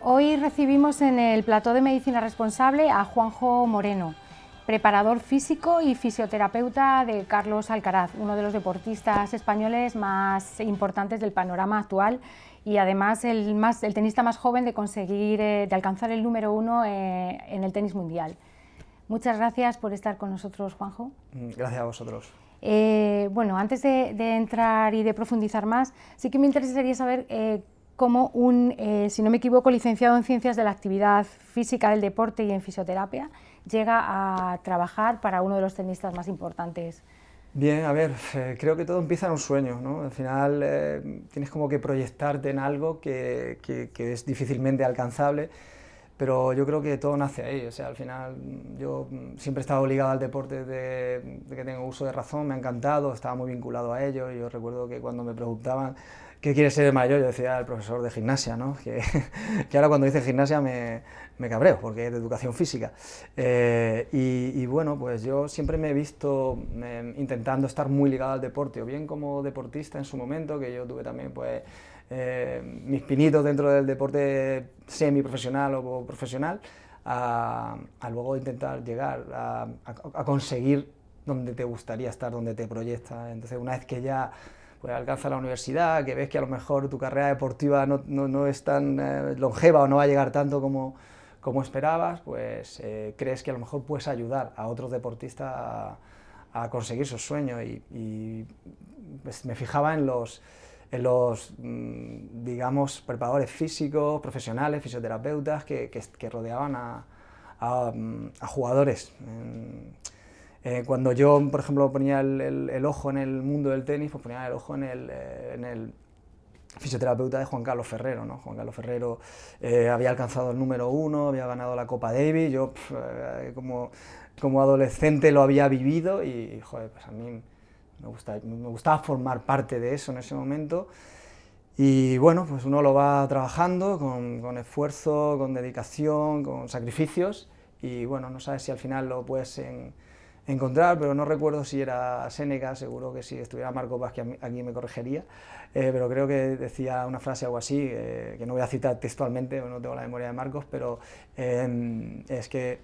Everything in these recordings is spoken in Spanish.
Hoy recibimos en el plató de Medicina Responsable a Juanjo Moreno, preparador físico y fisioterapeuta de Carlos Alcaraz, uno de los deportistas españoles más importantes del panorama actual y además el tenista más joven de conseguir, de alcanzar el número 1 en el tenis mundial. Muchas gracias por estar con nosotros, Juanjo. Gracias a vosotros. Bueno, antes de entrar y de profundizar más, sí que me interesaría saber cómo si no me equivoco, licenciado en Ciencias de la Actividad Física del Deporte y en Fisioterapia, llega a trabajar para uno de los tenistas más importantes. Bien, a ver, creo que todo empieza en un sueño, ¿no? Al final tienes como que proyectarte en algo que es difícilmente alcanzable, pero yo creo que todo nace ahí. O sea, al final yo siempre he estado ligado al deporte desde que tengo uso de razón, me ha encantado, estaba muy vinculado a ello. Yo recuerdo que cuando me preguntaban ¿qué quieres ser de mayor? Yo decía el profesor de gimnasia, ¿no? Que ahora cuando dice gimnasia me cabreo, porque es de educación física. Y bueno, pues yo siempre me he visto intentando estar muy ligado al deporte, o bien como deportista en su momento, que yo tuve también pues mis pinitos dentro del deporte semiprofesional o profesional, a luego intentar llegar a conseguir donde te gustaría estar, donde te proyectas. Entonces, una vez que ya pues alcanza la universidad, que ves que a lo mejor tu carrera deportiva no es tan longeva o no va a llegar tanto como esperabas, pues crees que a lo mejor puedes ayudar a otros deportistas a conseguir sus sueños y pues, me fijaba en los digamos, preparadores físicos, profesionales, fisioterapeutas que rodeaban a jugadores. Cuando yo, por ejemplo, ponía el ojo en el mundo del tenis, pues ponía el ojo en el fisioterapeuta de Juan Carlos Ferrero, ¿no? Juan Carlos Ferrero había alcanzado el número 1, había ganado la Copa Davis, yo como adolescente lo había vivido y joder, pues a mí me gustaba formar parte de eso en ese momento. Y bueno, pues uno lo va trabajando con esfuerzo, con dedicación, con sacrificios y bueno, no sabes si al final lo puedes encontrar, pero no recuerdo si era Séneca, seguro que si estuviera Marco Paz, que aquí me corregiría, pero creo que decía una frase algo así, que no voy a citar textualmente, no tengo la memoria de Marcos, pero es que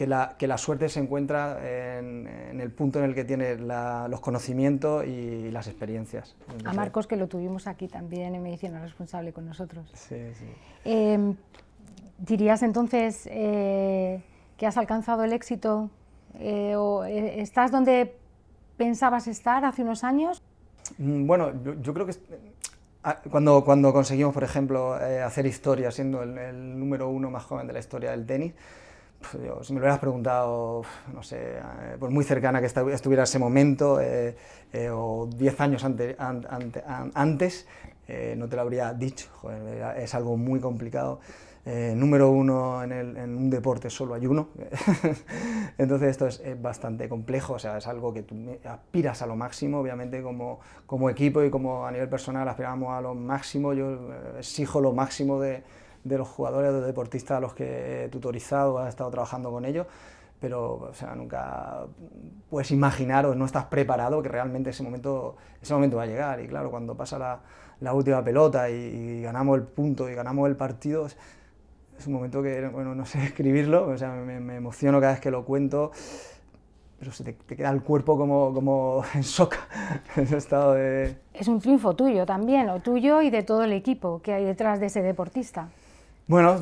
la suerte se encuentra en el punto en el que tienes los conocimientos y las experiencias. Entonces, a Marcos, que lo tuvimos aquí también en Medicina Responsable con nosotros. Sí, sí. ¿Dirías entonces que has alcanzado el éxito o estás donde pensabas estar hace unos años? Bueno, yo creo que cuando conseguimos, por ejemplo, hacer historia siendo el número 1 más joven de la historia del tenis, yo, si me lo hubieras preguntado, no sé, por muy cercana que estuviera ese momento, o 10 años antes, no te lo habría dicho. Joder, es algo muy complicado. Número 1 en un deporte solo hay uno, entonces esto es bastante complejo, o sea, es algo que tú aspiras a lo máximo, obviamente como equipo y como a nivel personal aspiramos a lo máximo, yo exijo lo máximo de los jugadores, de los deportistas a los que he tutorizado, he estado trabajando con ellos, pero o sea, nunca puedes imaginar o no estás preparado que realmente ese momento va a llegar. Y claro, cuando pasa la última pelota y ganamos el punto y ganamos el partido, es un momento que, bueno, no sé escribirlo, o sea, me emociono cada vez que lo cuento, pero se te queda el cuerpo como en shock, en ese estado de... Es un triunfo tuyo también, o tuyo y de todo el equipo que hay detrás de ese deportista. Bueno,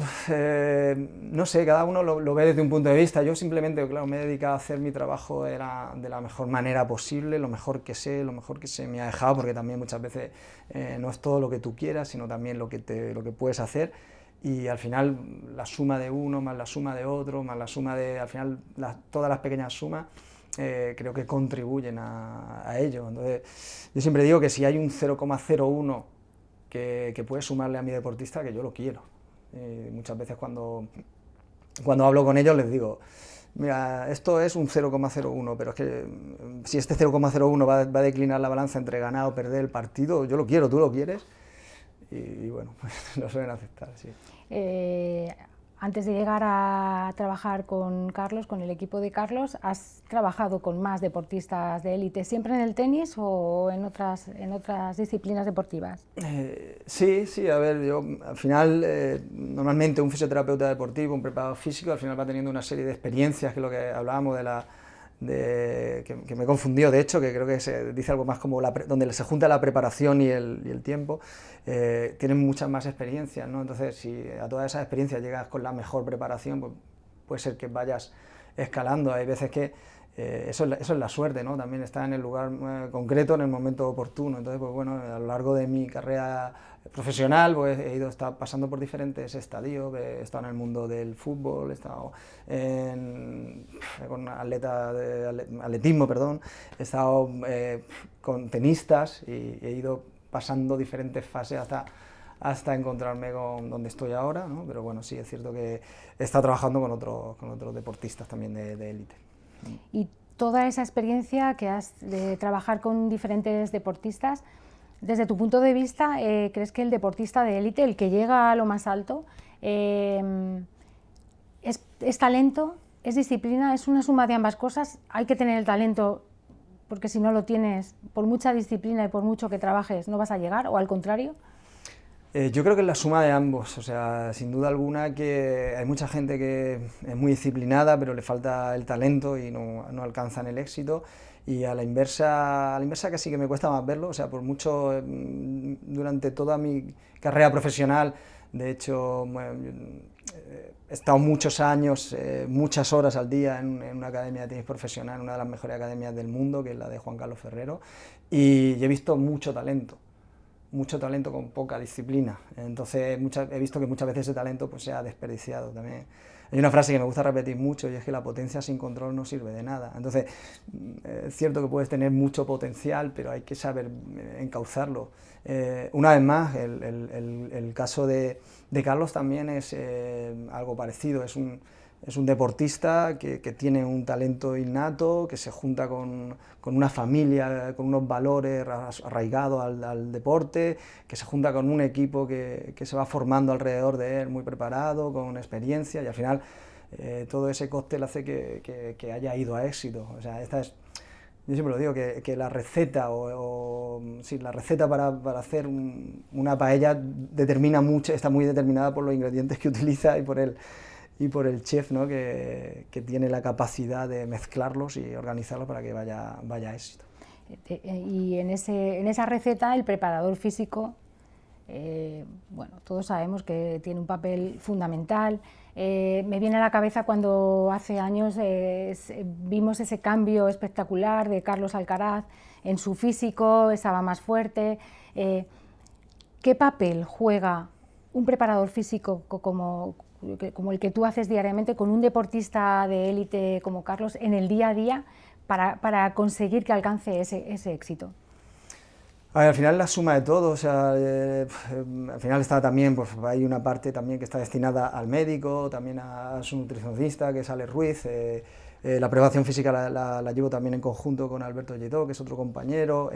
no sé, cada uno lo ve desde un punto de vista. Yo simplemente, claro, me he dedicado a hacer mi trabajo de la mejor manera posible, lo mejor que sé, lo mejor que se me ha dejado, porque también muchas veces no es todo lo que tú quieras, sino también lo que puedes hacer. Y al final la suma de uno, más la suma de otro, más la suma de, al final, todas las pequeñas sumas, creo que contribuyen a ello. Entonces, yo siempre digo que si hay un 0,01 que puede sumarle a mi deportista, que yo lo quiero. Muchas veces cuando hablo con ellos les digo, mira, esto es un 0,01, pero es que si este 0,01 va a declinar la balanza entre ganar o perder el partido, yo lo quiero, tú lo quieres, y bueno, pues lo suelen aceptar, sí. antes de llegar a trabajar con Carlos, con el equipo de Carlos, has trabajado con más deportistas de élite, ¿siempre en el tenis o en otras disciplinas deportivas? Sí, a ver, yo al final, normalmente un fisioterapeuta deportivo, un preparador físico, al final va teniendo una serie de experiencias, que es lo que hablábamos que me confundió, de hecho, que creo que se dice algo más como donde se junta la preparación y el tiempo, tienen muchas más experiencias, ¿no? Entonces, si a todas esas experiencias llegas con la mejor preparación, pues puede ser que vayas escalando. Hay veces que eso es la suerte, ¿no? También está en el lugar concreto, en el momento oportuno. Entonces, pues bueno, a lo largo de mi carrera profesional, pues he estado pasando por diferentes estadios, he estado en el mundo del fútbol, he estado con atletismo, perdón, he estado con tenistas y he ido pasando diferentes fases hasta encontrarme con donde estoy ahora, ¿no? Pero bueno, sí, es cierto que he estado trabajando con otros deportistas también de élite. Y toda esa experiencia que has de trabajar con diferentes deportistas, desde tu punto de vista, ¿crees que el deportista de élite, el que llega a lo más alto, es talento, es disciplina, es una suma de ambas cosas? Hay que tener el talento, porque si no lo tienes, por mucha disciplina y por mucho que trabajes, no vas a llegar, o al contrario. Yo creo que es la suma de ambos, o sea, sin duda alguna que hay mucha gente que es muy disciplinada, pero le falta el talento y no alcanzan el éxito. Y a la inversa casi que me cuesta más verlo, o sea, por mucho, durante toda mi carrera profesional, de hecho, he estado muchos años, muchas horas al día en una academia de tenis profesional, una de las mejores academias del mundo, que es la de Juan Carlos Ferrero, y he visto mucho talento con poca disciplina. Entonces he visto que muchas veces ese talento pues, se ha desperdiciado también. Hay una frase que me gusta repetir mucho y es que la potencia sin control no sirve de nada. Entonces, es cierto que puedes tener mucho potencial, pero hay que saber encauzarlo. Una vez más, el caso de Carlos también es algo parecido. Es un deportista que tiene un talento innato, que se junta con una familia, con unos valores arraigados al deporte, que se junta con un equipo que se va formando alrededor de él, muy preparado, con experiencia, y al final todo ese cóctel hace que haya ido a éxito. O sea, yo siempre lo digo, que la receta, la receta para hacer una paella está muy determinada por los ingredientes que utiliza y por el chef, ¿no? que tiene la capacidad de mezclarlos y organizarlos para que vaya a éxito. Y en esa receta el preparador físico, bueno, todos sabemos que tiene un papel fundamental. Me viene a la cabeza cuando hace años vimos ese cambio espectacular de Carlos Alcaraz en su físico, estaba más fuerte. ¿Qué papel juega un preparador físico como el que tú haces diariamente con un deportista de élite como Carlos en el día a día para conseguir que alcance ese éxito? A ver, al final la suma de todo, o sea, al final está también, pues hay una parte también que está destinada al médico, también a su nutricionista, que es Ale Ruiz. La preparación física la llevo también en conjunto con Alberto Lletó, que es otro compañero.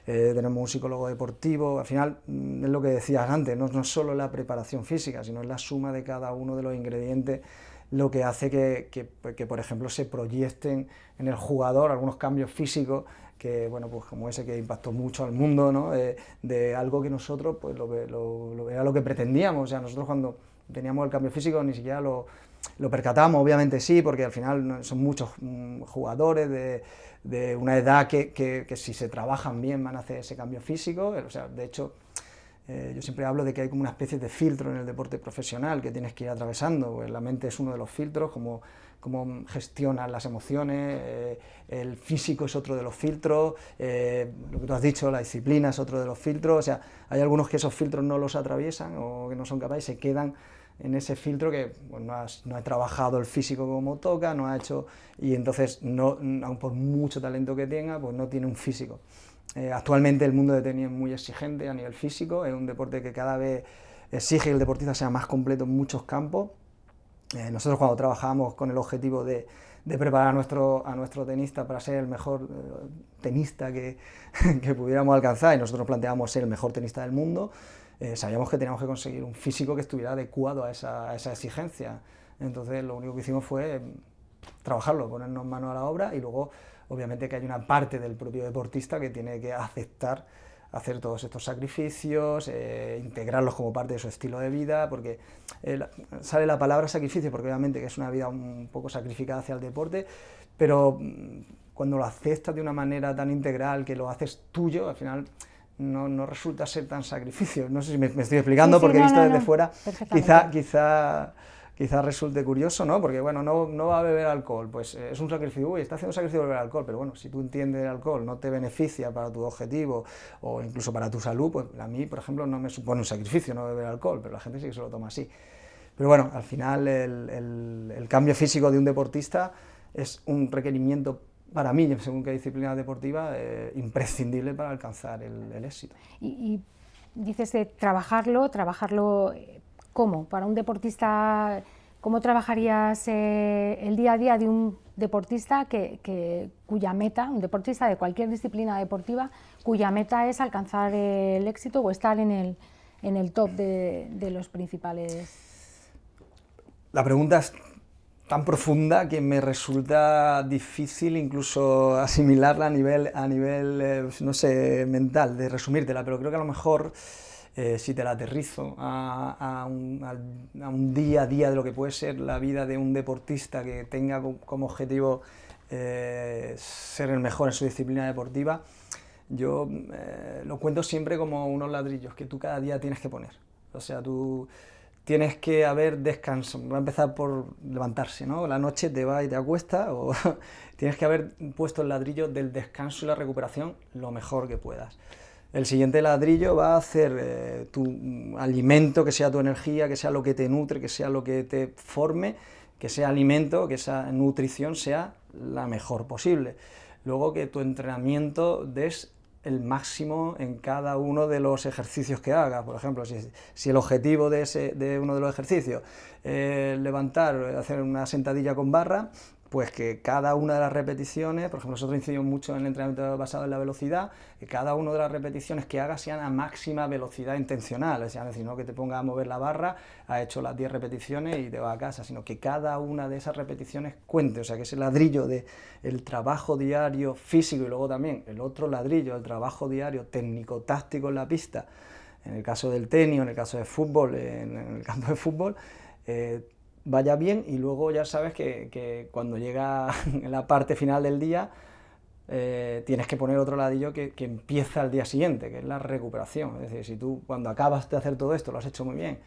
Tenemos un psicólogo deportivo. Al final, es lo que decías antes, no es solo la preparación física, sino es la suma de cada uno de los ingredientes lo que hace que por ejemplo, se proyecten en el jugador algunos cambios físicos que, bueno, pues como ese que impactó mucho al mundo, ¿no? De algo que nosotros, pues era lo que pretendíamos. O sea, nosotros cuando teníamos el cambio físico ni siquiera lo percatamos, obviamente sí, porque al final son muchos jugadores de una edad que si se trabajan bien van a hacer ese cambio físico. O sea, de hecho, yo siempre hablo de que hay como una especie de filtro en el deporte profesional que tienes que ir atravesando, pues la mente es uno de los filtros, cómo gestionas las emociones, el físico es otro de los filtros, lo que tú has dicho, la disciplina es otro de los filtros. O sea, hay algunos que esos filtros no los atraviesan o que no son capaces, se quedan en ese filtro que pues, no ha trabajado el físico como toca, no ha hecho, y entonces, aun por mucho talento que tenga, pues no tiene un físico. Actualmente el mundo de tenis es muy exigente a nivel físico, es un deporte que cada vez exige que el deportista sea más completo en muchos campos. Nosotros cuando trabajamos con el objetivo de preparar a nuestro tenista para ser el mejor tenista que pudiéramos alcanzar, y nosotros planteamos ser el mejor tenista del mundo, sabíamos que teníamos que conseguir un físico que estuviera adecuado a esa exigencia. Entonces lo único que hicimos fue trabajarlo, ponernos mano a la obra, y luego obviamente que hay una parte del propio deportista que tiene que aceptar hacer todos estos sacrificios, integrarlos como parte de su estilo de vida, porque sale la palabra sacrificio, porque obviamente que es una vida un poco sacrificada hacia el deporte, pero cuando lo aceptas de una manera tan integral, que lo haces tuyo, al final no resulta ser tan sacrificio. No sé si me estoy explicando, sí, porque no, visto no, desde no, fuera, quizá resulte curioso, ¿no? Porque bueno, no va a beber alcohol, pues es un sacrificio, uy, está haciendo un sacrificio de beber alcohol, pero bueno, si tú entiendes el alcohol no te beneficia para tu objetivo o incluso para tu salud, pues a mí, por ejemplo, no me supone un sacrificio no beber alcohol, pero la gente sí que se lo toma así. Pero bueno, al final el cambio físico de un deportista es un requerimiento para mí, según qué disciplina deportiva, imprescindible para alcanzar el éxito. Y dices de trabajarlo, ¿cómo? Para un deportista, ¿cómo trabajarías el día a día de un deportista cuya meta, un deportista de cualquier disciplina deportiva, cuya meta es alcanzar el éxito o estar en el top de los principales? La pregunta es tan profunda que me resulta difícil incluso asimilarla a nivel no sé, mental, de resumírtela, pero creo que a lo mejor si te la aterrizo a un día a día de lo que puede ser la vida de un deportista que tenga como objetivo ser el mejor en su disciplina deportiva, yo lo cuento siempre como unos ladrillos que tú cada día tienes que poner. O sea, tú tienes que haber descanso, va a empezar por levantarse, ¿no? La noche te va y te acuesta, o tienes que haber puesto el ladrillo del descanso y la recuperación lo mejor que puedas. El siguiente ladrillo va a hacer tu alimento, que sea tu energía, que sea lo que te nutre, que sea lo que te forme, que sea alimento, que esa nutrición sea la mejor posible. Luego que tu entrenamiento des el máximo en cada uno de los ejercicios que hagas. Por ejemplo, si el objetivo de uno de los ejercicios es hacer una sentadilla con barra, pues que cada una de las repeticiones, por ejemplo, nosotros incidimos mucho en el entrenamiento basado en la velocidad, que cada una de las repeticiones que hagas sean a máxima velocidad intencional, es decir, no que te pongas a mover la barra, has hecho las 10 repeticiones y te vas a casa, sino que cada una de esas repeticiones cuente, o sea, que ese ladrillo del trabajo diario físico y luego también el otro ladrillo, el trabajo diario técnico-táctico en la pista, en el caso del tenis, en el caso del fútbol, en el campo de fútbol, vaya bien, y luego ya sabes que cuando llega la parte final del día tienes que poner otro ladrillo que empieza al día siguiente, que es la recuperación. Es decir, si tú cuando acabas de hacer todo esto lo has hecho muy bien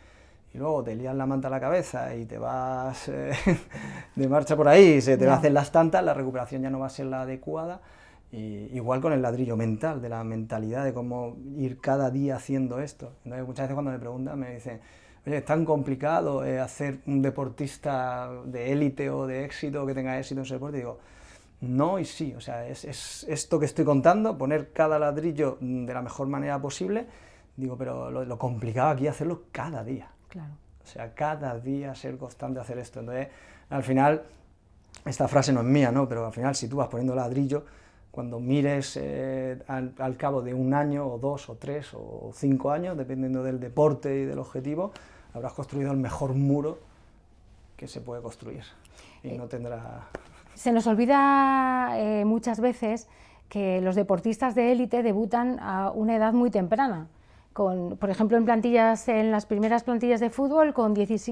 y luego te lías la manta a la cabeza y te vas de marcha por ahí, se te hacen las tantas, la recuperación ya no va a ser la adecuada. Y igual con el ladrillo mental, de la mentalidad, de cómo ir cada día haciendo esto. Entonces, muchas veces cuando me preguntan me dicen: oye, ¿es tan complicado hacer un deportista de élite o de éxito, que tenga éxito en su deporte? Y digo, no y sí, o sea, es esto que estoy contando, poner cada ladrillo de la mejor manera posible, digo, pero lo complicado aquí es hacerlo cada día. Claro. O sea, cada día ser constante a hacer esto. Entonces, al final, esta frase no es mía, ¿no? Pero al final, si tú vas poniendo ladrillo, cuando mires al cabo de un año, o 2, o 3, o 5 años, dependiendo del deporte y del objetivo, habrás construido el mejor muro que se puede construir y no tendrá... Se nos olvida muchas veces que los deportistas de élite debutan a una edad muy temprana. Por ejemplo, en las primeras plantillas de fútbol,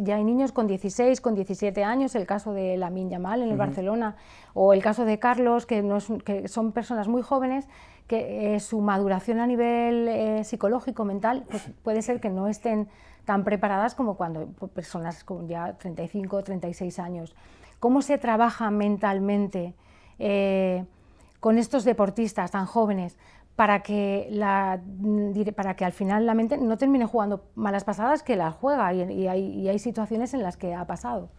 ya hay niños con 16, con 17 años, el caso de Lamine Yamal en el Barcelona, o el caso de Carlos, que son personas muy jóvenes, que su maduración a nivel psicológico, mental, pues puede ser que no estén tan preparadas como cuando personas con ya 35 o 36 años. ¿Cómo se trabaja mentalmente con estos deportistas tan jóvenes para que al final la mente no termine jugando malas pasadas, que las juega, y hay situaciones en las que ha pasado?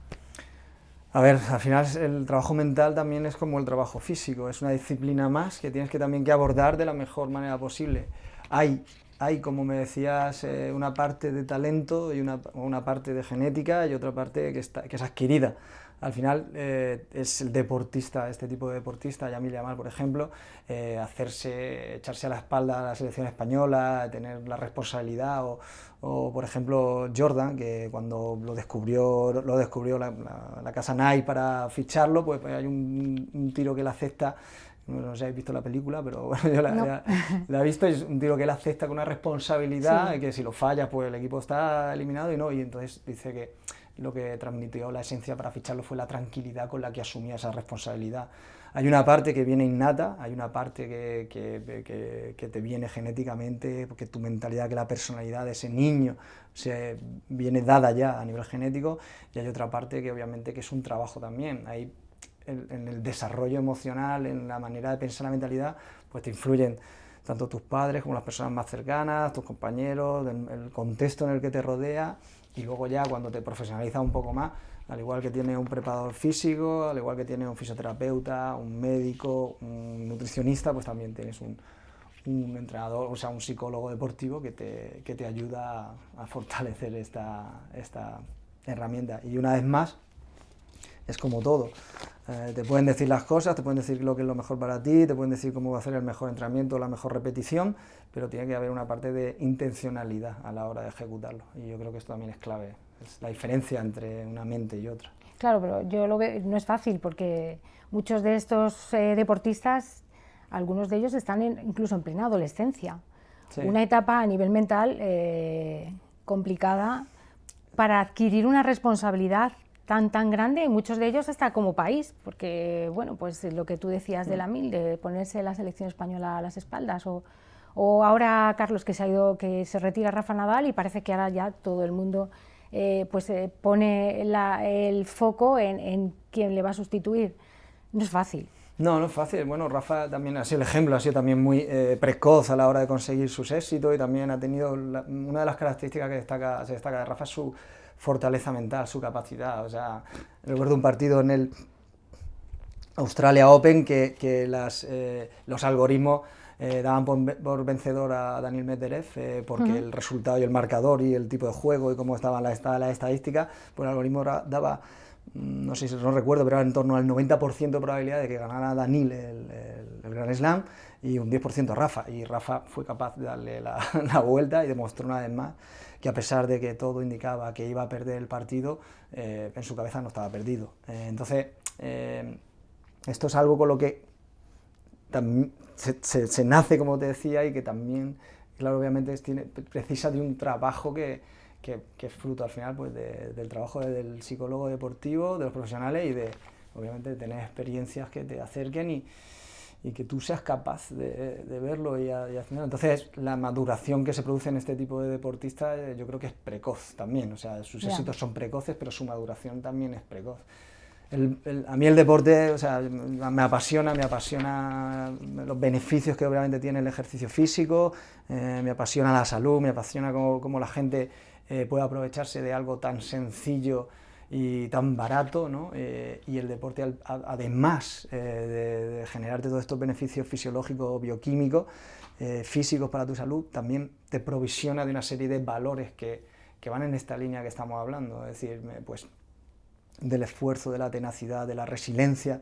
A ver, al final el trabajo mental también es como el trabajo físico, es una disciplina más que tienes también que abordar de la mejor manera posible. Hay hay, como me decías, una parte de talento y una parte de genética y otra parte que es adquirida. Al final es el deportista, este tipo de deportista, Yamil Yamal, por ejemplo, echarse a la espalda a la selección española, tener la responsabilidad, o por ejemplo Jordan, que cuando lo descubrió la casa Nike para ficharlo, pues hay un tiro que él acepta. No sé si habéis visto la película, pero bueno, yo la he visto, y es un tiro que él acepta con una responsabilidad, sí, que si lo fallas, pues el equipo está eliminado, y entonces dice que lo que transmitió la esencia para ficharlo fue la tranquilidad con la que asumía esa responsabilidad. Hay una parte que viene innata, hay una parte que te viene genéticamente, porque tu mentalidad, que la personalidad de ese niño viene dada ya a nivel genético, y hay otra parte que obviamente que es un trabajo también. Hay en el desarrollo emocional, en la manera de pensar, la mentalidad, pues te influyen tanto tus padres como las personas más cercanas, tus compañeros, el contexto en el que te rodea, y luego ya cuando te profesionalizas un poco más, al igual que tienes un preparador físico, al igual que tienes un fisioterapeuta, un médico, un nutricionista, pues también tienes un entrenador, o sea, un psicólogo deportivo que te ayuda a fortalecer esta herramienta. Y una vez más, es como todo. Te pueden decir las cosas, te pueden decir lo que es lo mejor para ti, te pueden decir cómo va a ser el mejor entrenamiento, la mejor repetición, pero tiene que haber una parte de intencionalidad a la hora de ejecutarlo. Y yo creo que esto también es clave, es la diferencia entre una mente y otra. Claro, pero yo lo veo, no es fácil, porque muchos de estos deportistas, algunos de ellos están incluso en plena adolescencia. Sí. Una etapa a nivel mental complicada para adquirir una responsabilidad tan grande, y muchos de ellos hasta como país, porque bueno, pues lo que tú decías de Lamil, de ponerse la selección española a las espaldas, o ahora Carlos, que se retira Rafa Nadal, y parece que ahora ya todo el mundo pone el foco en quién le va a sustituir. No es fácil. No, no es fácil. Bueno, Rafa también ha sido el ejemplo, ha sido también muy precoz a la hora de conseguir sus éxitos, y también ha tenido una de las características que se destaca de Rafa es su fortaleza mental, su capacidad. O sea, recuerdo un partido en el Australia Open que los algoritmos daban por vencedor a Daniil Medvedev, porque el resultado y el marcador y el tipo de juego y cómo estaban las estadísticas, pues el algoritmo daba, no sé si no recuerdo, pero era en torno al 90% de probabilidad de que ganara Daniil el Grand Slam, y un 10% a Rafa, y Rafa fue capaz de darle la vuelta y demostró una vez más que, a pesar de que todo indicaba que iba a perder el partido, en su cabeza no estaba perdido. Entonces, esto es algo con lo que se nace, como te decía, y que también, claro, obviamente precisa de un trabajo que es fruto al final, pues, del trabajo del psicólogo deportivo, de los profesionales, y obviamente de tener experiencias que te acerquen y que tú seas capaz de verlo y hacerlo. Entonces, la maduración que se produce en este tipo de deportistas, yo creo que es precoz también. O sea, sus éxitos son precoces, pero su maduración también es precoz. A mí el deporte, o sea, me apasiona los beneficios que obviamente tiene el ejercicio físico, me apasiona la salud, me apasiona cómo la gente puede aprovecharse de algo tan sencillo y tan barato, ¿no? Y el deporte, además de generarte todos estos beneficios fisiológicos, bioquímicos, físicos para tu salud, también te provisiona de una serie de valores que van en esta línea que estamos hablando. Es decir, pues, del esfuerzo, de la tenacidad, de la resiliencia,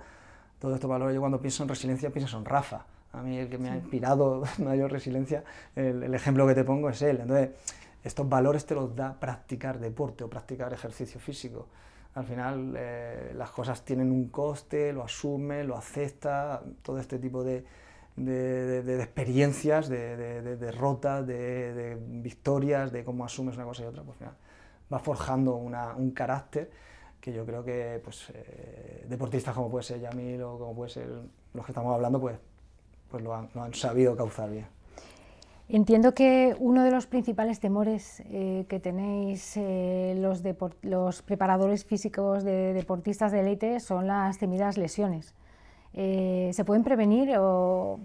todos estos valores. Yo cuando pienso en resiliencia pienso en Rafa. A mí el que me ha inspirado mayor resiliencia, el ejemplo que te pongo es él. Entonces, estos valores te los da practicar deporte o practicar ejercicio físico. Al final las cosas tienen un coste, lo asume, lo acepta, todo este tipo de experiencias, de derrotas, de victorias, de cómo asumes una cosa y otra, pues al final va forjando un carácter que yo creo que, pues, deportistas como puede ser Yamil o como puede ser los que estamos hablando, pues lo han sabido causar bien. Entiendo que uno de los principales temores que tenéis los preparadores físicos de deportistas de élite son las temidas lesiones. ¿Se pueden prevenir o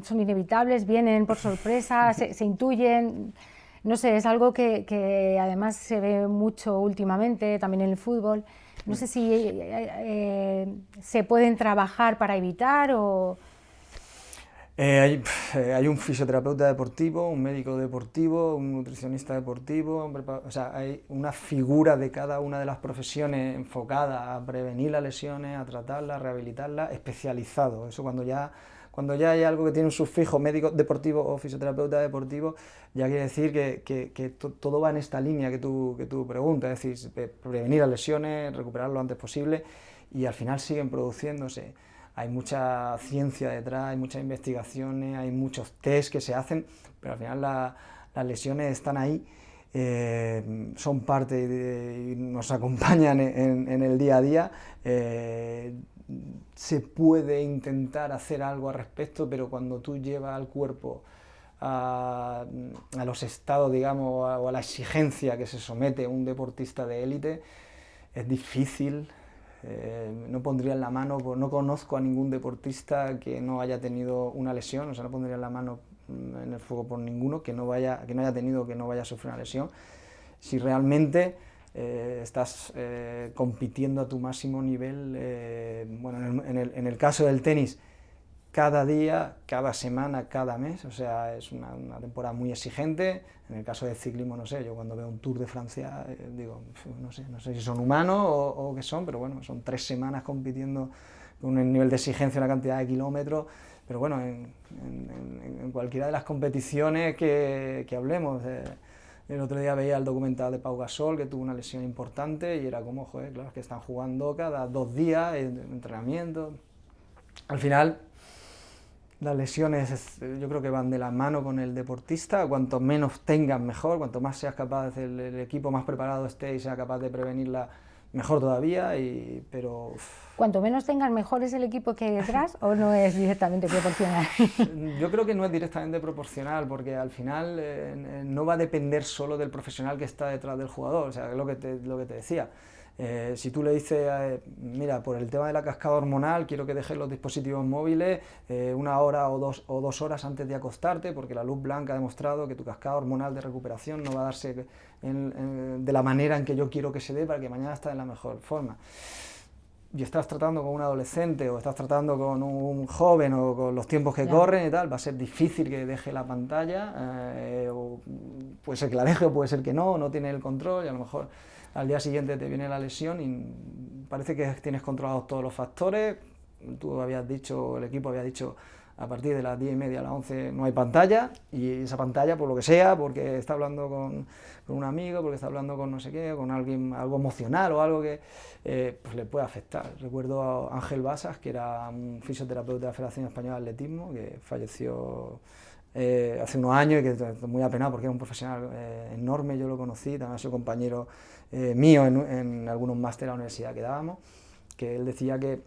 son inevitables, vienen por sorpresa, se intuyen? No sé, es algo que además se ve mucho últimamente, también en el fútbol. No sé si se pueden trabajar para evitar o... Hay un fisioterapeuta deportivo, un médico deportivo, un nutricionista deportivo, o sea, hay una figura de cada una de las profesiones enfocada a prevenir las lesiones, a tratarlas, a rehabilitarlas, especializado. Eso cuando ya hay algo que tiene un sufijo médico deportivo o fisioterapeuta deportivo, ya quiere decir que todo va en esta línea que tú preguntas, es decir, prevenir las lesiones, recuperar lo antes posible, y al final siguen produciéndose. Hay mucha ciencia detrás, hay muchas investigaciones, hay muchos test que se hacen, pero al final las lesiones están ahí, son parte y nos acompañan en el día a día. Se puede intentar hacer algo al respecto, pero cuando tú llevas al cuerpo a los estados, digamos, o a la exigencia que se somete un deportista de élite, es difícil. No pondría en la mano, no conozco a ningún deportista que no haya tenido una lesión, o sea, no pondría en la mano en el fuego por ninguno que no haya sufrido una lesión. Si realmente estás compitiendo a tu máximo nivel, bueno, en el caso del tenis, cada día, cada semana, cada mes, o sea, es una temporada muy exigente. En el caso del ciclismo, no sé, yo cuando veo un Tour de Francia, digo, no sé si son humanos o qué son, pero bueno, son 3 semanas compitiendo con un nivel de exigencia, una cantidad de kilómetros, pero bueno, en cualquiera de las competiciones que hablemos, el otro día veía el documental de Pau Gasol, que tuvo una lesión importante, y era como, joder, claro, es que están jugando cada 2 días, entrenamiento. Al final, las lesiones yo creo que van de la mano con el deportista, cuanto menos tengas mejor, cuanto más seas capaz, el equipo más preparado esté y sea capaz de prevenirla, mejor todavía, pero... ¿Cuanto menos tengas mejor es el equipo que hay detrás o no es directamente proporcional? Yo creo que no es directamente proporcional, porque al final no va a depender solo del profesional que está detrás del jugador, o sea, es lo que te decía. Si tú le dices, mira, por el tema de la cascada hormonal, quiero que dejes los dispositivos móviles 1 hora o 2 horas antes de acostarte, porque la luz blanca ha demostrado que tu cascada hormonal de recuperación no va a darse de la manera en que yo quiero que se dé para que mañana estés en la mejor forma. Y estás tratando con un adolescente o estás tratando con un joven o con los tiempos que corren y tal, va a ser difícil que deje la pantalla, o puede ser que la deje o puede ser que no tiene el control, y a lo mejor al día siguiente te viene la lesión y parece que tienes controlados todos los factores. Tú habías dicho, el equipo había dicho, a partir de las 10:30 a las 11 no hay pantalla, y esa pantalla, por lo que sea, porque está hablando con un amigo, porque está hablando con no sé qué, con alguien, algo emocional o algo que pues le puede afectar. Recuerdo a Ángel Basas, que era un fisioterapeuta de la Federación Española de Atletismo, que falleció hace unos años, y que estoy muy apenado porque era un profesional enorme. Yo lo conocí, también ha sido compañero mío en algunos másteres de la universidad que dábamos, que él decía que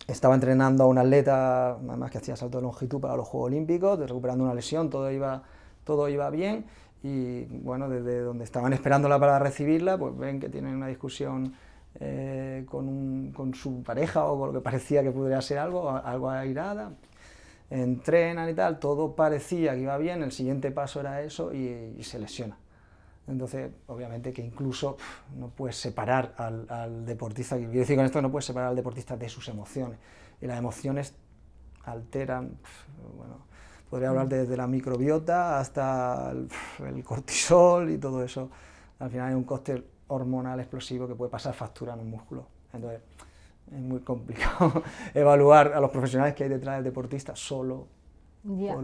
estaba entrenando a un atleta, además que hacía salto de longitud para los Juegos Olímpicos, recuperando una lesión, todo iba bien, y bueno, desde donde estaban esperándola para recibirla, pues ven que tienen una discusión con su pareja, o con lo que parecía que podría ser algo airada. Entrenan y tal, todo parecía que iba bien, el siguiente paso era eso, y se lesiona. Entonces, obviamente que incluso no puedes separar al deportista, quiero decir con esto, no puedes separar al deportista de sus emociones, y las emociones alteran, bueno, podría hablar desde la microbiota hasta el cortisol y todo eso. Al final hay un cóctel hormonal explosivo que puede pasar factura en un músculo. Entonces, es muy complicado evaluar a los profesionales que hay detrás del deportista solo. Ya,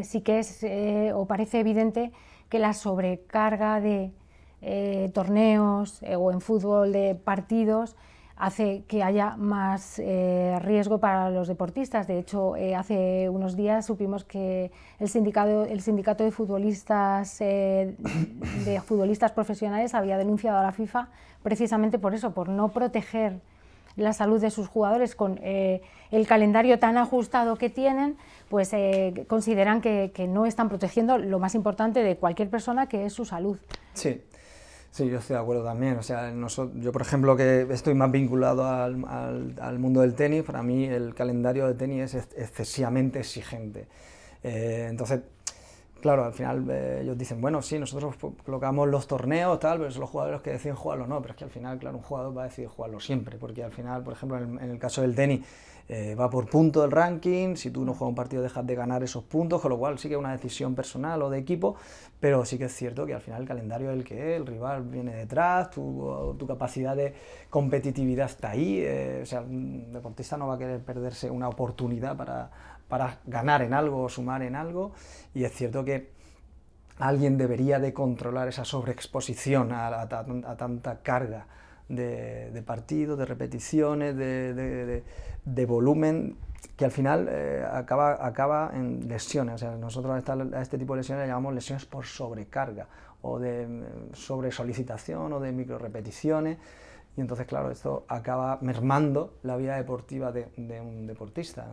sí que es, o parece evidente que la sobrecarga de torneos o en fútbol de partidos hace que haya más riesgo para los deportistas. De hecho, hace unos días supimos que el sindicato de futbolistas profesionales había denunciado a la FIFA precisamente por eso, por no proteger la salud de sus jugadores con el calendario tan ajustado que tienen, pues consideran que no están protegiendo lo más importante de cualquier persona, que es su salud. Sí, yo estoy de acuerdo también. O sea, yo, por ejemplo, que estoy más vinculado al mundo del tenis, para mí el calendario de tenis es excesivamente exigente. Entonces, claro, al final ellos dicen, bueno, sí, nosotros colocamos los torneos, tal, pero son los jugadores los que deciden jugarlo, no, pero es que al final, claro, un jugador va a decidir jugarlo siempre, porque al final, por ejemplo, en el caso del tenis, va por punto del ranking, si tú no juegas un partido dejas de ganar esos puntos, con lo cual sí que es una decisión personal o de equipo, pero sí que es cierto que al final el calendario es el que es, el rival viene detrás, tu capacidad de competitividad está ahí, o sea, un deportista no va a querer perderse una oportunidad para ganar en algo o sumar en algo, y es cierto que alguien debería de controlar esa sobreexposición a tanta carga de partidos, de repeticiones, de volumen, que al final acaba en lesiones. O sea, nosotros a este tipo de lesiones le llamamos lesiones por sobrecarga, o de sobresolicitación, o de microrepeticiones, y entonces, claro, esto acaba mermando la vida deportiva de un deportista.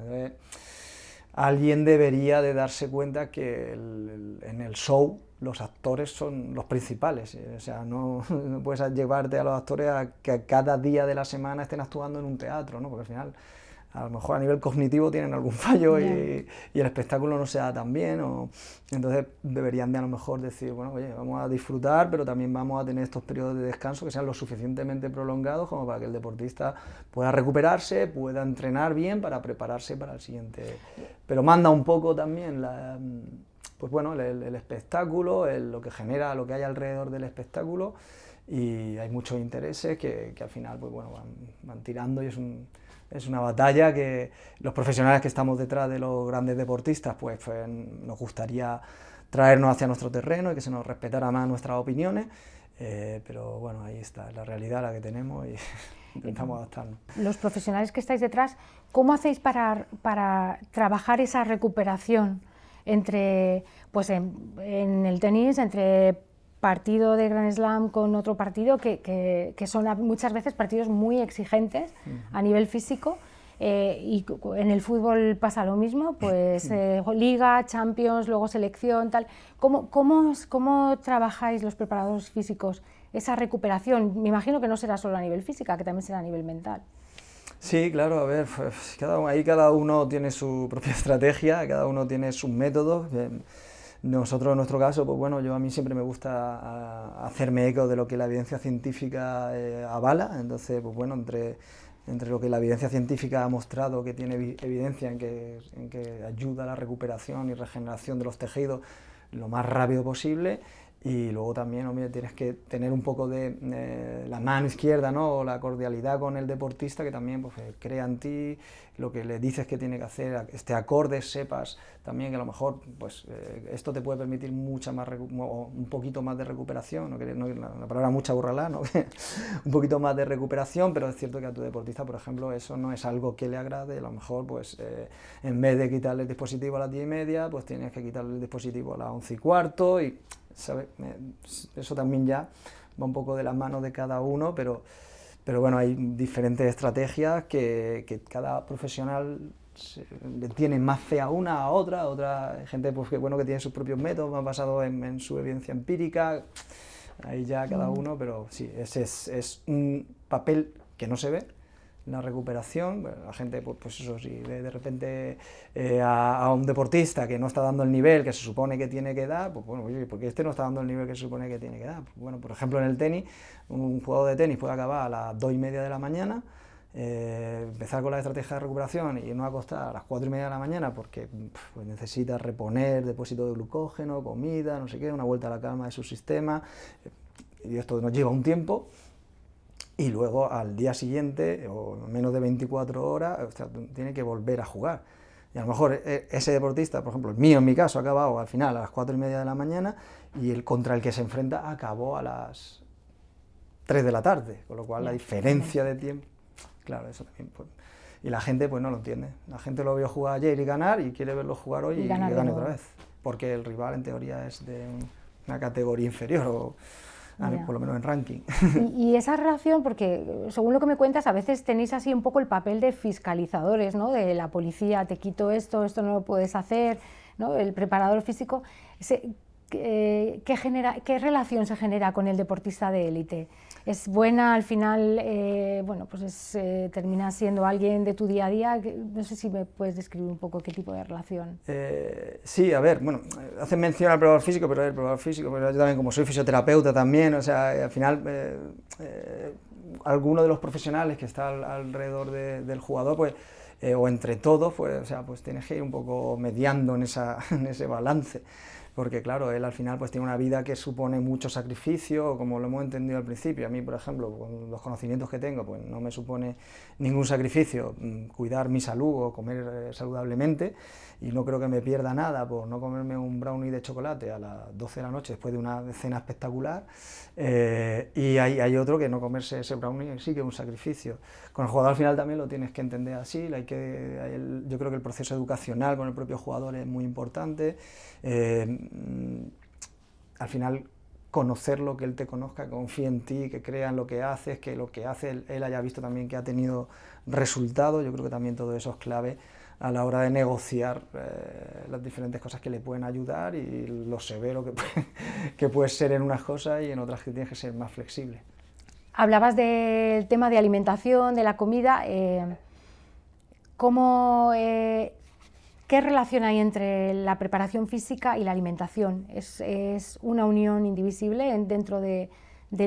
Alguien debería de darse cuenta que en el show los actores son los principales, o sea, no puedes llevarte a los actores a que cada día de la semana estén actuando en un teatro, ¿no? Porque al final, a lo mejor a nivel cognitivo tienen algún fallo y el espectáculo no se da tan bien, entonces deberían de a lo mejor decir, bueno, oye, vamos a disfrutar, pero también vamos a tener estos periodos de descanso que sean lo suficientemente prolongados como para que el deportista pueda recuperarse, pueda entrenar bien para prepararse para el siguiente. Pero manda un poco también pues bueno, el espectáculo, lo que genera, lo que hay alrededor del espectáculo, y hay muchos intereses que al final pues bueno, van tirando, y es una batalla que los profesionales que estamos detrás de los grandes deportistas pues nos gustaría traernos hacia nuestro terreno y que se nos respetara más nuestras opiniones, pero bueno, ahí está, la realidad la que tenemos y intentamos adaptarnos. Los profesionales que estáis detrás, ¿cómo hacéis para trabajar esa recuperación entre, pues en el tenis, entre partido de Grand Slam con otro partido, que son muchas veces partidos muy exigentes a nivel físico, y en el fútbol pasa lo mismo, pues Liga, Champions, luego selección, tal. ¿Cómo trabajáis los preparadores físicos esa recuperación? Me imagino que no será solo a nivel física, que también será a nivel mental. Sí, claro, a ver, pues, cada uno tiene su propia estrategia, cada uno tiene sus métodos. Nosotros, en nuestro caso, pues bueno, a mí siempre me gusta hacerme eco de lo que la evidencia científica avala, entonces, pues bueno, entre lo que la evidencia científica ha mostrado que tiene evidencia en que ayuda a la recuperación y regeneración de los tejidos lo más rápido posible, y luego también, hombre, tienes que tener un poco de la mano izquierda, ¿no? O la cordialidad con el deportista, que también pues, crea en ti lo que le dices que tiene que hacer, acorde, sepas también que a lo mejor pues, esto te puede permitir un poquito más de recuperación, la palabra mucha burrala, ¿no? Un poquito más de recuperación, pero es cierto que a tu deportista, por ejemplo, eso no es algo que le agrade, a lo mejor pues, en vez de quitarle el dispositivo a las 10:30, pues tienes que quitarle el dispositivo a las 11:15, y ¿sabe? Eso también ya va un poco de las manos de cada uno, pero bueno, hay diferentes estrategias que cada profesional le tiene más fe a una, a otra gente pues, que tiene sus propios métodos, más basados en su evidencia empírica, ahí ya cada uno, pero sí, ese es un papel que no se ve, la recuperación. La gente, pues eso, si ve de repente a un deportista que no está dando el nivel que se supone que tiene que dar, pues bueno, oye, porque este no está dando el nivel que se supone que tiene que dar. Pues bueno, por ejemplo, en el tenis, un jugador de tenis puede acabar a las 2:30 de la mañana, empezar con la estrategia de recuperación y no acostar a las 4:30 de la mañana porque pues necesita reponer depósito de glucógeno, comida, no sé qué, una vuelta a la calma de su sistema, y esto nos lleva un tiempo. Y luego al día siguiente, o menos de 24 horas, o sea, tiene que volver a jugar. Y a lo mejor ese deportista, por ejemplo, el mío en mi caso, ha acabado al final a las 4:30 de la mañana, y el contra el que se enfrenta acabó a las 3 de la tarde, con lo cual la diferencia de tiempo, claro, eso también. Pues, y la gente pues no lo entiende. La gente lo vio jugar ayer y ganar, y quiere verlo jugar hoy y que gane otra vez, porque el rival en teoría es de una categoría inferior, por lo menos en ranking. Y esa relación, porque según lo que me cuentas, a veces tenéis así un poco el papel de fiscalizadores, ¿no? De la policía, te quito esto no lo puedes hacer, ¿no? El preparador físico. ¿qué relación se genera con el deportista de élite? ¿Es buena al final? Bueno, pues termina siendo alguien de tu día a día. No sé si me puedes describir un poco qué tipo de relación. Sí, a ver, bueno, hacen mención al preparador físico, pero el preparador físico, pero yo también como soy fisioterapeuta también, o sea, al final alguno de los profesionales que está alrededor del jugador, pues, o entre todos, pues, o sea, pues tienes que ir un poco mediando en ese balance. Porque claro, él al final pues tiene una vida que supone mucho sacrificio, como lo hemos entendido al principio. A mí, por ejemplo, con los conocimientos que tengo, pues no me supone ningún sacrificio cuidar mi salud o comer saludablemente, y no creo que me pierda nada por no comerme un brownie de chocolate a las 12 de la noche después de una cena espectacular, y hay otro que no comerse ese brownie sí que es un sacrificio. Con el jugador al final también lo tienes que entender así, yo creo que el proceso educacional con el propio jugador es muy importante. Al final conocerlo, que él te conozca, que confíe en ti, que crea en lo que haces, que lo que hace él haya visto también que ha tenido resultados. Yo creo que también todo eso es clave a la hora de negociar las diferentes cosas que le pueden ayudar y lo severo que puedes ser en unas cosas y en otras que tienes que ser más flexible. Hablabas del tema de alimentación, de la comida. ¿Qué relación hay entre la preparación física y la alimentación? ¿Es una unión indivisible dentro del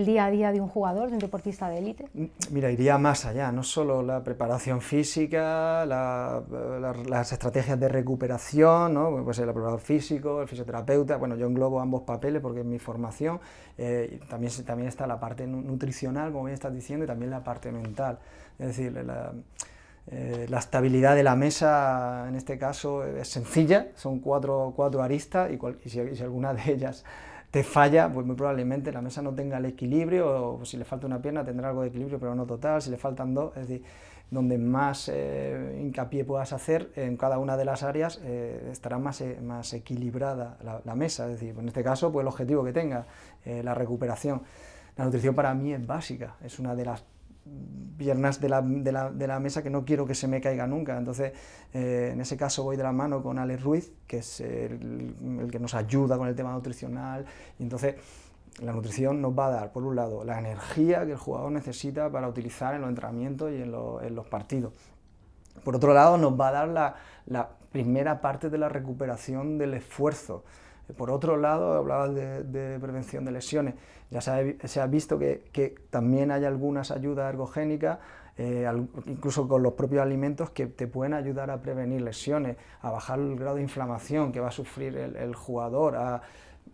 día a día de un jugador, de un deportista de élite? Mira, iría más allá, no solo la preparación física, las estrategias de recuperación, ¿no? Pues el preparador físico, el fisioterapeuta, bueno, yo englobo ambos papeles porque es mi formación, también está la parte nutricional, como bien estás diciendo, y también la parte mental, es decir, la estabilidad de la mesa en este caso es sencilla, son cuatro aristas y si alguna de ellas te falla, pues muy probablemente la mesa no tenga el equilibrio, o si le falta una pierna tendrá algo de equilibrio pero no total, si le faltan dos, es decir, donde más hincapié puedas hacer en cada una de las áreas estará más equilibrada la mesa, es decir, en este caso pues el objetivo que tenga, la recuperación. La nutrición para mí es básica, es una de las piernas de la mesa que no quiero que se me caiga nunca, entonces en ese caso voy de la mano con Alex Ruiz, que es el que nos ayuda con el tema nutricional, y entonces la nutrición nos va a dar, por un lado, la energía que el jugador necesita para utilizar en los entrenamientos y en los partidos. Por otro lado, nos va a dar la primera parte de la recuperación del esfuerzo. Por otro lado, hablabas de prevención de lesiones, ya se ha visto que también hay algunas ayudas ergogénicas, incluso con los propios alimentos, que te pueden ayudar a prevenir lesiones, a bajar el grado de inflamación que va a sufrir el jugador.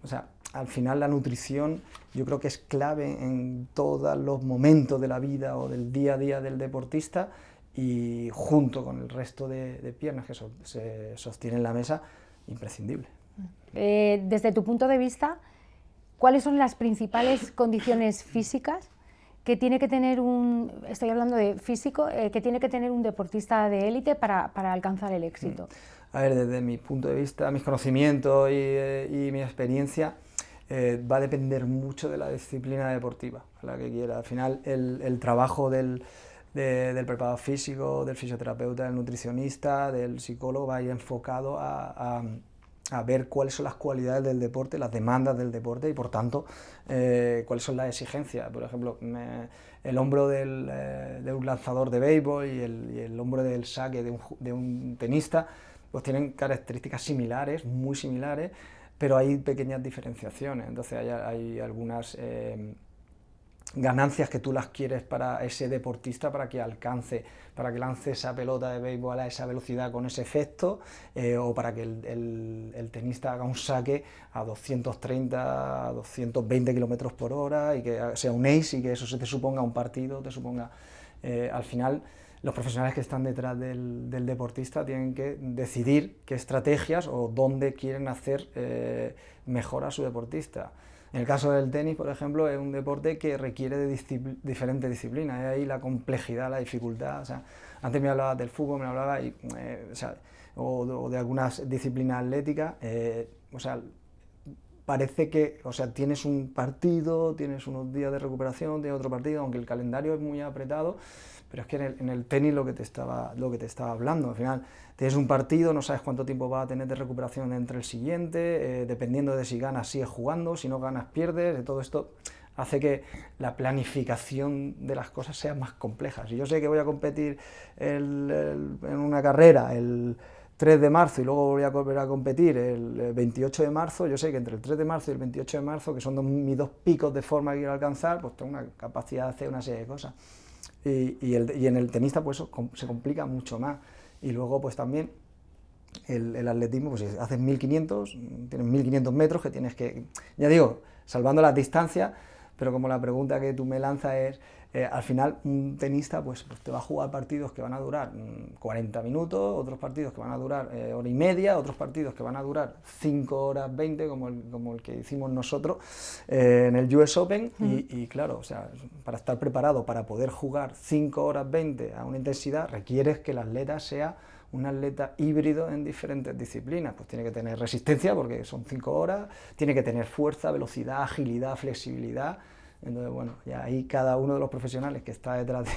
O sea, al final la nutrición yo creo que es clave en todos los momentos de la vida o del día a día del deportista, y junto con el resto de piernas que se sostienen en la mesa, imprescindible. Desde tu punto de vista, ¿cuáles son las principales condiciones físicas que tiene que tener estoy hablando de físico, que tiene que tener un deportista de élite para alcanzar el éxito? A ver, desde mi punto de vista, mis conocimientos y mi experiencia, va a depender mucho de la disciplina deportiva, la que quiera. Al final, el trabajo del preparador físico, del fisioterapeuta, del nutricionista, del psicólogo va a ir enfocado a ver cuáles son las cualidades del deporte, las demandas del deporte y por tanto cuáles son las exigencias. Por ejemplo, el hombro de un lanzador de béisbol y el hombro del saque de un tenista pues tienen características similares, muy similares, pero hay pequeñas diferenciaciones. Entonces hay algunas ganancias que tú las quieres para ese deportista para que lance esa pelota de béisbol a esa velocidad con ese efecto, o para que el tenista haga un saque a 230, a 220 kilómetros por hora y que sea un ace y que eso se te suponga un partido, al final los profesionales que están detrás del deportista tienen que decidir qué estrategias o dónde quieren hacer mejor a su deportista. En el caso del tenis, por ejemplo, es un deporte que requiere de diferentes disciplinas, ahí la complejidad, la dificultad. O sea, antes me hablabas del fútbol, o de algunas disciplinas atléticas, o sea, parece que, o sea, tienes un partido, tienes unos días de recuperación, tienes otro partido, aunque el calendario es muy apretado, pero es que en el tenis lo que te estaba hablando, al final tienes un partido, no sabes cuánto tiempo vas a tener de recuperación entre el siguiente, dependiendo de si ganas sigues jugando, si no ganas pierdes, de todo esto hace que la planificación de las cosas sea más compleja. Si yo sé que voy a competir en una carrera el 3 de marzo y luego voy a volver a competir el 28 de marzo, yo sé que entre el 3 de marzo y el 28 de marzo, que son mis dos picos de forma que quiero alcanzar, pues tengo una capacidad de hacer una serie de cosas. Y en el tenista pues eso se complica mucho más. Y luego pues también el atletismo, pues si haces 1500, tienes 1500 metros que tienes que, ya digo, salvando las distancias, pero como la pregunta que tú me lanzas es, al final un tenista pues te va a jugar partidos que van a durar 40 minutos, otros partidos que van a durar hora y media, otros partidos que van a durar 5 horas 20, como el que hicimos nosotros en el US Open, y claro, o sea, para estar preparado para poder jugar 5 horas 20 a una intensidad, requieres que el atleta sea un atleta híbrido en diferentes disciplinas, pues tiene que tener resistencia porque son 5 horas, tiene que tener fuerza, velocidad, agilidad, flexibilidad. Entonces, bueno, ya ahí cada uno de los profesionales que está detrás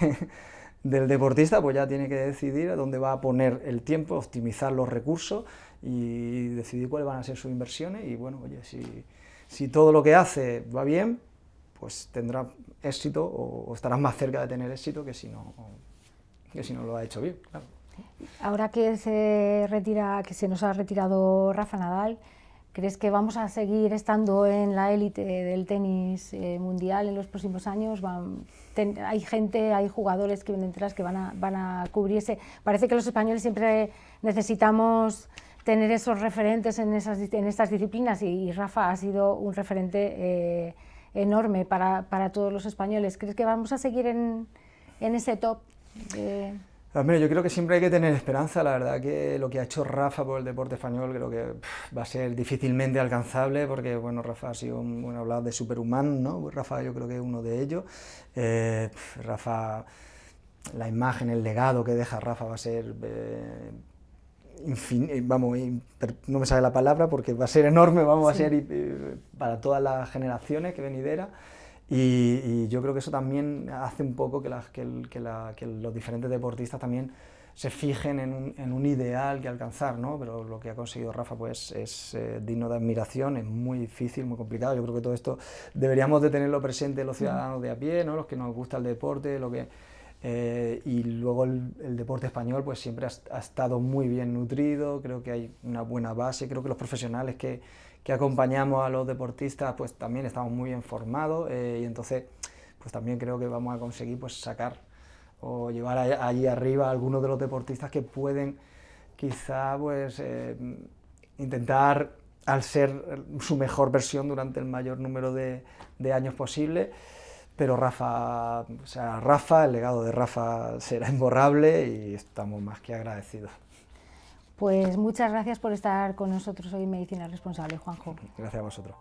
del deportista, pues ya tiene que decidir dónde va a poner el tiempo, optimizar los recursos y decidir cuáles van a ser sus inversiones. Y bueno, oye, si todo lo que hace va bien, pues tendrá éxito o estarás más cerca de tener éxito que si no lo ha hecho bien, claro. Ahora que se nos ha retirado Rafa Nadal, ¿crees que vamos a seguir estando en la élite del tenis mundial en los próximos años? Hay jugadores que vienen detrás que van a cubrirse. Parece que los españoles siempre necesitamos tener esos referentes en estas disciplinas y Rafa ha sido un referente enorme para todos los españoles. ¿Crees que vamos a seguir en ese top? Yo creo que siempre hay que tener esperanza. La verdad que lo que ha hecho Rafa por el deporte español creo que va a ser difícilmente alcanzable, porque bueno, Rafa ha sido hablado de superhumano, ¿no? Pues Rafa yo creo que es uno de ellos. Rafa, la imagen, el legado que deja Rafa va a ser no me sale la palabra porque va a ser enorme, va a ser para todas las generaciones que venideras. Y yo creo que eso también hace un poco que los diferentes deportistas también se fijen en un ideal que alcanzar, ¿no? Pero lo que ha conseguido Rafa pues es digno de admiración, es muy difícil, muy complicado. Yo creo que todo esto deberíamos de tenerlo presente los ciudadanos de a pie, ¿no? Los que nos gusta el deporte, y luego el deporte español pues siempre ha estado muy bien nutrido, creo que hay una buena base, creo que los profesionales que acompañamos a los deportistas pues también estamos muy bien formados, y entonces pues también creo que vamos a conseguir pues sacar o llevar allí arriba a algunos de los deportistas que pueden quizá pues intentar al ser su mejor versión durante el mayor número de años posible. Pero Rafa, el legado de Rafa será imborrable y estamos más que agradecidos. Pues muchas gracias por estar con nosotros hoy en Medicina Responsable, Juanjo. Gracias a vosotros.